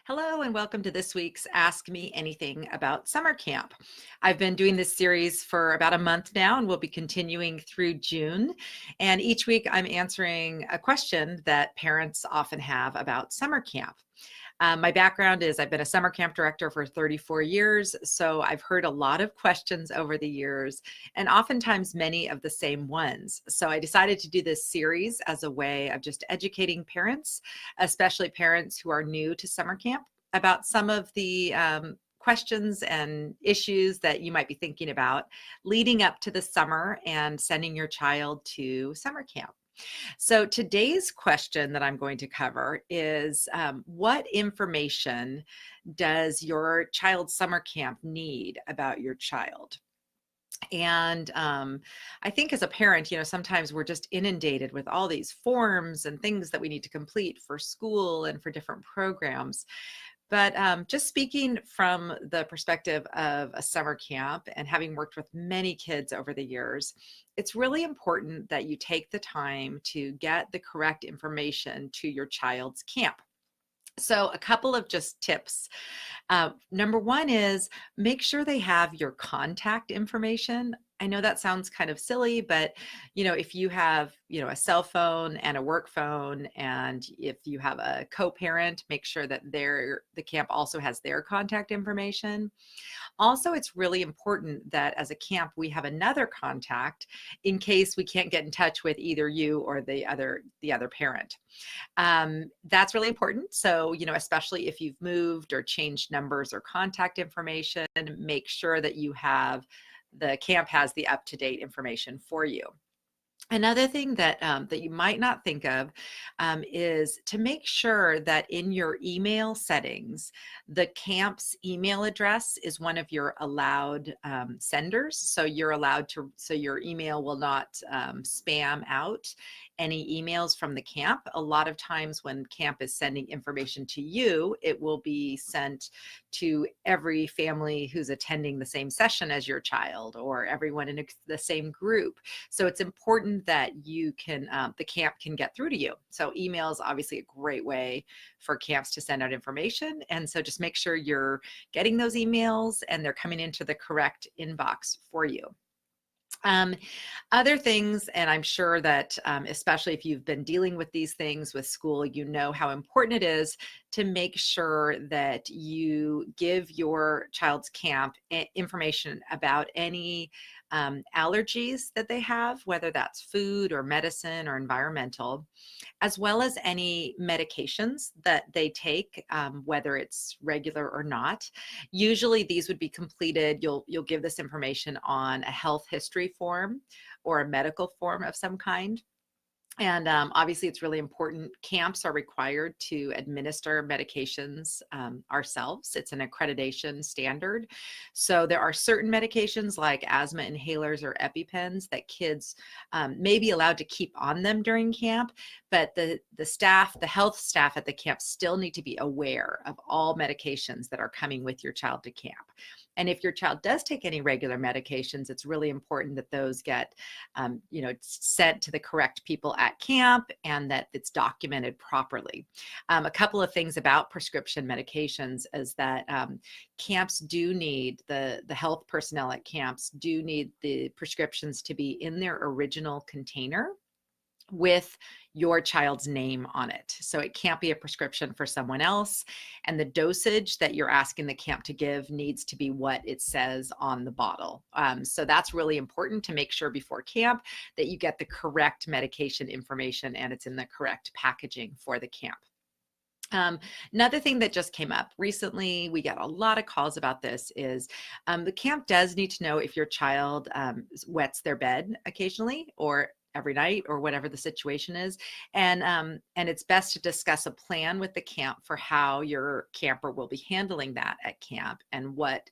Hello, and welcome to this week's Ask Me Anything About Summer Camp. I've been doing this series for about a month now, and we'll be continuing through June. And each week, I'm answering a question that parents often have about summer camp. My background is I've been a summer camp director for 34 years, so I've heard a lot of questions over the years, and oftentimes many of the same ones. So I decided to do this series as a way of just educating parents, especially parents who are new to summer camp, about some of the questions and issues that you might be thinking about leading up to the summer and sending your child to summer camp. So today's question that I'm going to cover is what information does your child's summer camp need about your child? And I think as a parent, sometimes we're just inundated with all these forms and things that we need to complete for school and for different programs. But just speaking from the perspective of a summer camp and having worked with many kids over the years, it's really important that you take the time to get the correct information to your child's camp. So a couple of just tips. Number one is make sure they have your contact information. I know that sounds kind of silly, but if you have, a cell phone and a work phone, and if you have a co-parent, make sure that the camp also has their contact information. Also, it's really important that as a camp, we have another contact in case we can't get in touch with either you or the other parent. That's really important. So, especially if you've moved or changed numbers or contact information, make sure that the camp has the up-to-date information for you. Another thing that you might not think of is to make sure that in your email settings, the camp's email address is one of your allowed senders. So your email will not spam out any emails from the camp. A lot of times when camp is sending information to you, it will be sent to every family who's attending the same session as your child or everyone in the same group. So it's important that the camp can get through to you. So email is obviously a great way for camps to send out information. And so just make sure you're getting those emails and they're coming into the correct inbox for you. Other things, and I'm sure that especially if you've been dealing with these things with school, you know how important it is to make sure that you give your child's camp information about any allergies that they have, whether that's food or medicine or environmental, as well as any medications that they take, whether it's regular or not. Usually these would be completed, you'll give this information on a health history form or a medical form of some kind. And obviously, it's really important. Camps are required to administer medications ourselves. It's an accreditation standard. So there are certain medications like asthma inhalers or EpiPens that kids may be allowed to keep on them during camp, but the health staff at the camp still need to be aware of all medications that are coming with your child to camp. And if your child does take any regular medications, it's really important that those get, sent to the correct people at camp and that it's documented properly. A couple of things about prescription medications is that camps do need, the health personnel at camps do need the prescriptions to be in their original container with your child's name on it. So it can't be a prescription for someone else. And the dosage that you're asking the camp to give needs to be what it says on the bottle. So that's really important to make sure before camp that you get the correct medication information and it's in the correct packaging for the camp. Another thing that just came up recently, we get a lot of calls about this, is the camp does need to know if your child wets their bed occasionally or every night or whatever the situation is. And it's best to discuss a plan with the camp for how your camper will be handling that at camp and what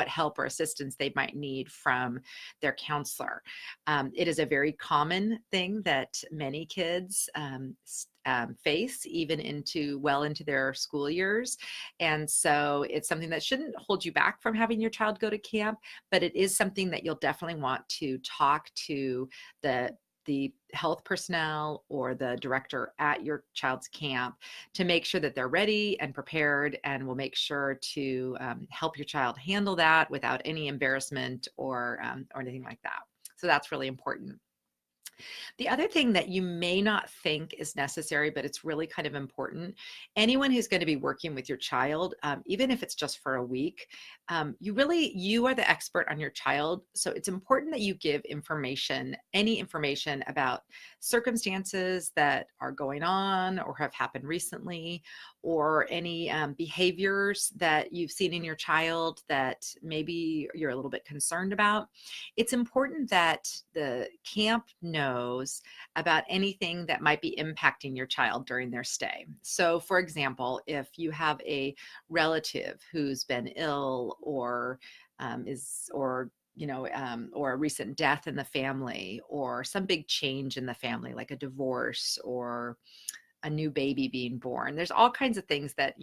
help or assistance they might need from their counselor. It is a very common thing that many kids face even well into their school years. And so it's something that shouldn't hold you back from having your child go to camp, but it is something that you'll definitely want to talk to the the health personnel or the director at your child's camp to make sure that they're ready and prepared, and will make sure to help your child handle that without any embarrassment or anything like that. So that's really important. The other thing that you may not think is necessary, but it's really kind of important, anyone who's going to be working with your child, even if it's just for a week, you are the expert on your child. So it's important that you give information, any information about circumstances that are going on or have happened recently, or any behaviors that you've seen in your child that maybe you're a little bit concerned about. It's important that the camp knows about anything that might be impacting your child during their stay. So, for example, if you have a relative who's been ill or or a recent death in the family, or some big change in the family, like a divorce or a new baby being born. There's all kinds of things that,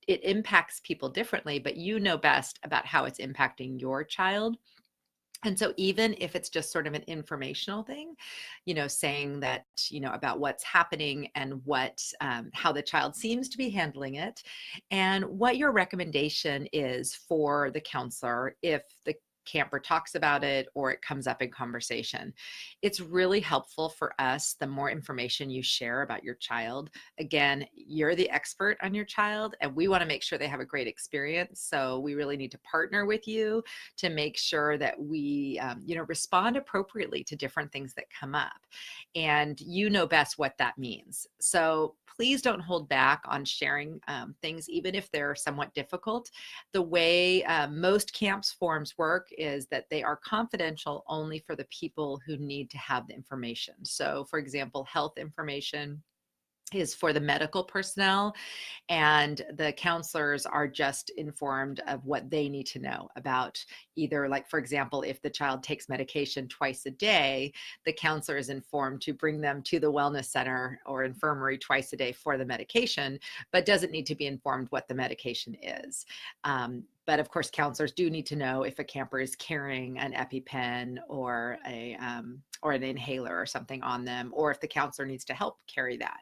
it impacts people differently, but you know best about how it's impacting your child. And so even if it's just sort of an informational thing, saying that, about what's happening and how the child seems to be handling it, and what your recommendation is for the counselor if the camper talks about it or it comes up in conversation. It's really helpful for us, the more information you share about your child. Again, you're the expert on your child, and we want to make sure they have a great experience. So we really need to partner with you to make sure that we, respond appropriately to different things that come up. And you know best what that means. So please don't hold back on sharing things, even if they're somewhat difficult. The way most camps forms work is that they are confidential only for the people who need to have the information. So, for example, health information is for the medical personnel, and the counselors are just informed of what they need to know about, either, like, for example, if the child takes medication twice a day, the counselor is informed to bring them to the wellness center or infirmary twice a day for the medication, but doesn't need to be informed what the medication is. But of course, counselors do need to know if a camper is carrying an EpiPen or an inhaler or something on them, or if the counselor needs to help carry that.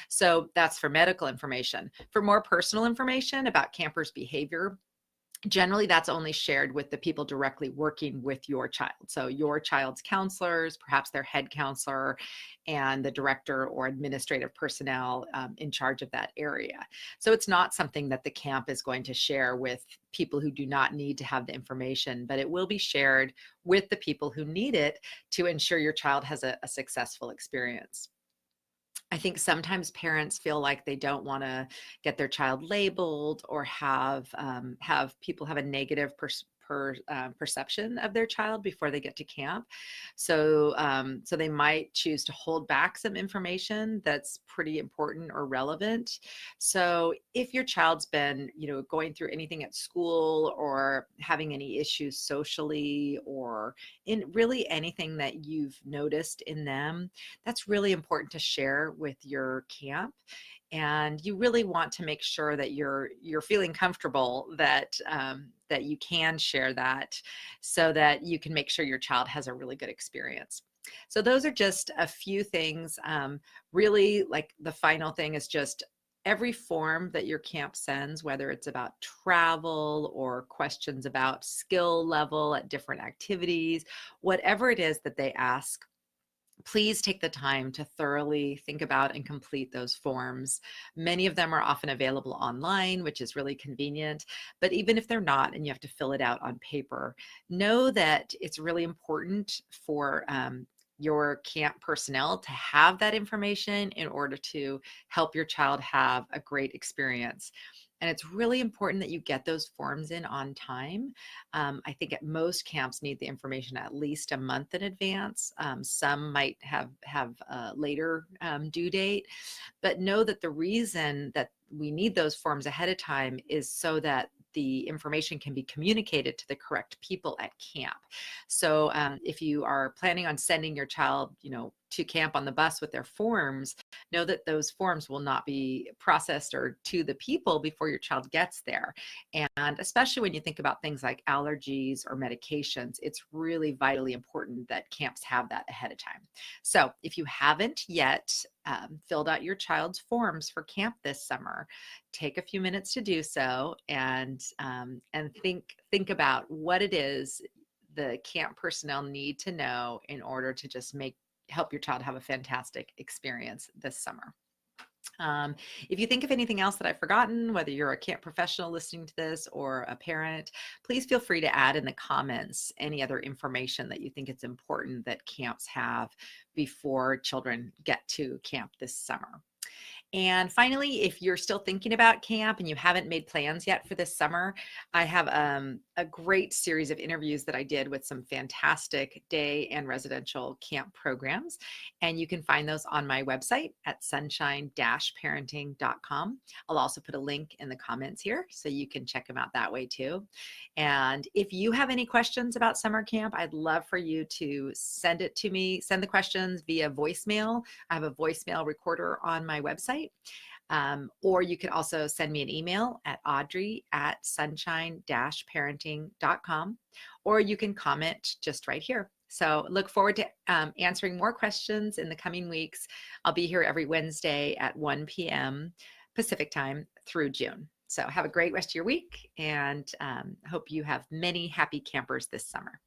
So that's for medical information. For more personal information about campers' behavior, generally that's only shared with the people directly working with your child. So your child's counselors, perhaps their head counselor, and the director or administrative personnel in charge of that area. So it's not something that the camp is going to share with people who do not need to have the information, but it will be shared with the people who need it to ensure your child has a successful experience. I think sometimes parents feel like they don't want to get their child labeled or have people have a negative perception of their child before they get to camp. So they might choose to hold back some information that's pretty important or relevant. So if your child's been, going through anything at school or having any issues socially, or in really anything that you've noticed in them, that's really important to share with your camp. And you really want to make sure that you're feeling comfortable that that you can share that, so that you can make sure your child has a really good experience. So those are just a few things. Really, like, the final thing is just every form that your camp sends, whether it's about travel or questions about skill level at different activities, whatever it is that they ask, please take the time to thoroughly think about and complete those forms. Many of them are often available online, which is really convenient. But even if they're not, and you have to fill it out on paper, know that it's really important for your camp personnel to have that information in order to help your child have a great experience. And it's really important that you get those forms in on time. I think at most camps need the information at least a month in advance. Some might have a later due date, but know that the reason that we need those forms ahead of time is so that the information can be communicated to the correct people at camp. So if you are planning on sending your child, to camp on the bus with their forms, know that those forms will not be processed or to the people before your child gets there. And especially when you think about things like allergies or medications, it's really vitally important that camps have that ahead of time. So if you haven't yet filled out your child's forms for camp this summer, take a few minutes to do so, and think about what it is the camp personnel need to know in order to just help your child have a fantastic experience this summer. If you think of anything else that I've forgotten, whether you're a camp professional listening to this or a parent, please feel free to add in the comments any other information that you think it's important that camps have before children get to camp this summer. And finally, if you're still thinking about camp and you haven't made plans yet for this summer, I have a great series of interviews that I did with some fantastic day and residential camp programs. And you can find those on my website at sunshine-parenting.com. I'll also put a link in the comments here so you can check them out that way too. And if you have any questions about summer camp, I'd love for you to send it to me. Send the questions via voicemail. I have a voicemail recorder on my website. Or you could also send me an email at audrey@sunshine-parenting.com, or you can comment just right here. So look forward to answering more questions in the coming weeks. I'll be here every Wednesday at 1 p.m. Pacific time through June. So have a great rest of your week, and hope you have many happy campers this summer.